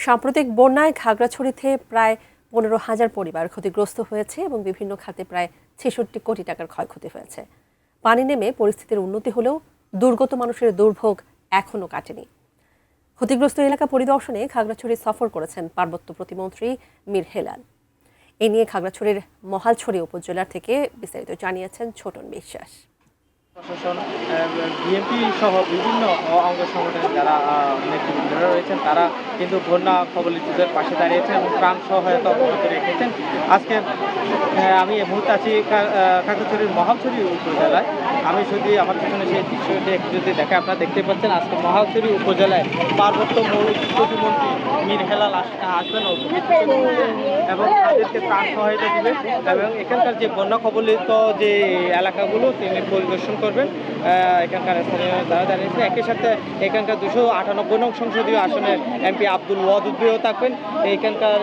সাম্প্রতিক বন্যায় খাগড়াছড়িতে প্রায় 15,000 পরিবার ক্ষতিগ্রস্ত হয়েছে এবং বিভিন্ন খাতে প্রায় 66 কোটি টাকার ক্ষয়ক্ষতি হয়েছে। পানি নেমে পরিস্থিতির উন্নতি হলেও দুর্গত মানুষের দুর্ভোগ এখনও কাটেনি। ক্ষতিগ্রস্ত এলাকা পরিদর্শনে খাগড়াছড়ি সফর করেছেন পার্বত্য প্রতিমন্ত্রী মীর হেলাল। এ নিয়ে খাগড়াছড়ির মহালছড়ি উপজেলা থেকে বিস্তারিত জানিয়েছেন ছোটন বিশ্বাস। প্রশাসন, বিএনপি সহ বিভিন্ন অঙ্গ সংগঠনের যারা নেতৃবৃন্দরা রয়েছেন তারা কিন্তু বন্যা কবলিতদের পাশে দাঁড়িয়েছেন এবং ত্রাণ সহায়তা অব্যাহত রেখেছেন। আজকে আমি এই মুহূর্তে আছি খাগড়াছড়ির মহালছড়ি উপজেলায়। আমি যদি আমার পিছনে সেই দৃশ্যটি একটু যদি দেখে আপনারা দেখতে পাচ্ছেন, আজকে মহালছড়ি উপজেলায় পার্বত্য প্রতিমন্ত্রী মীর হেলাল আসবেন এবং তাদেরকে ত্রাণ সহায়তা দিবেন এবং এখানকার যে বন্যা কবলিত যে এলাকাগুলো তিনি পরিদর্শন করবেন। এখানকার স্থানীয় যারা জানিয়েছে, একই সাথে এখানকার 298 নং সংসদীয় আসনের এমপি আব্দুল ওয়াদুদ ভাইও থাকবেন। এখানকার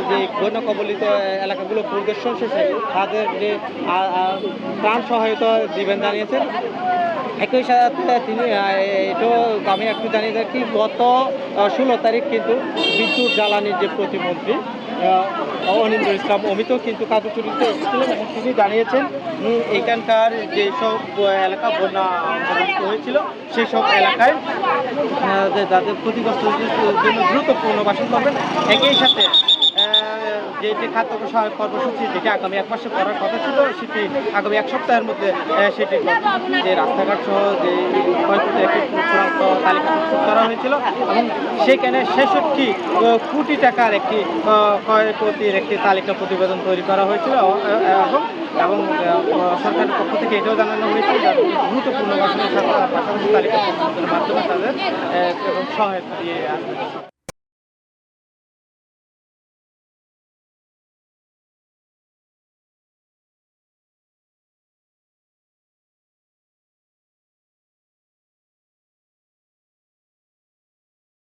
যে বন্যা কবলিত এলাকাগুলো পরিদর্শন শেষে তাদের যে ত্রাণ সহায়তা দিবেন জানিয়েছেন। একই সাথে তিনি এটাও আমি একটু জানিয়ে রাখি, গত 16 তারিখ কিন্তু বিদ্যুৎ জ্বালানির যে প্রতিমন্ত্রী অনিন্দ্র ইসলাম অমিতও কিন্তু খাগড়াছড়িতে এসেছিলেন এবং তিনি জানিয়েছেন এখানকার যেসব এলাকা বন্যা হয়েছিল সেই সব এলাকায় যাদের ক্ষতিগ্রস্তদের জন্য দ্রুত পুনর্বাসন করবেন। একই সাথে যেটি খাদ্য সহায়ক কর্মসূচি যেটি আগামী 1 মাসে করার কথা ছিল সেটি আগামী 1 সপ্তাহের মধ্যে সেটি যে রাস্তাঘাট সহ যে ক্ষয়ক্ষতির একটি চূড়ান্ত তালিকা প্রস্তুত করা হয়েছিল এবং সেখানে 66 কোটি টাকার একটি ক্ষয়ক্ষতির একটি তালিকা প্রতিবেদন তৈরি করা হয়েছিল এবং সরকারের পক্ষ থেকে এটাও জানানো হয়েছে দ্রুত পুনর্বাসনের পাশাপাশি তালিকা প্রস্তুতের মাধ্যমে তাদের এবং সহায়তা দিয়ে আসবে।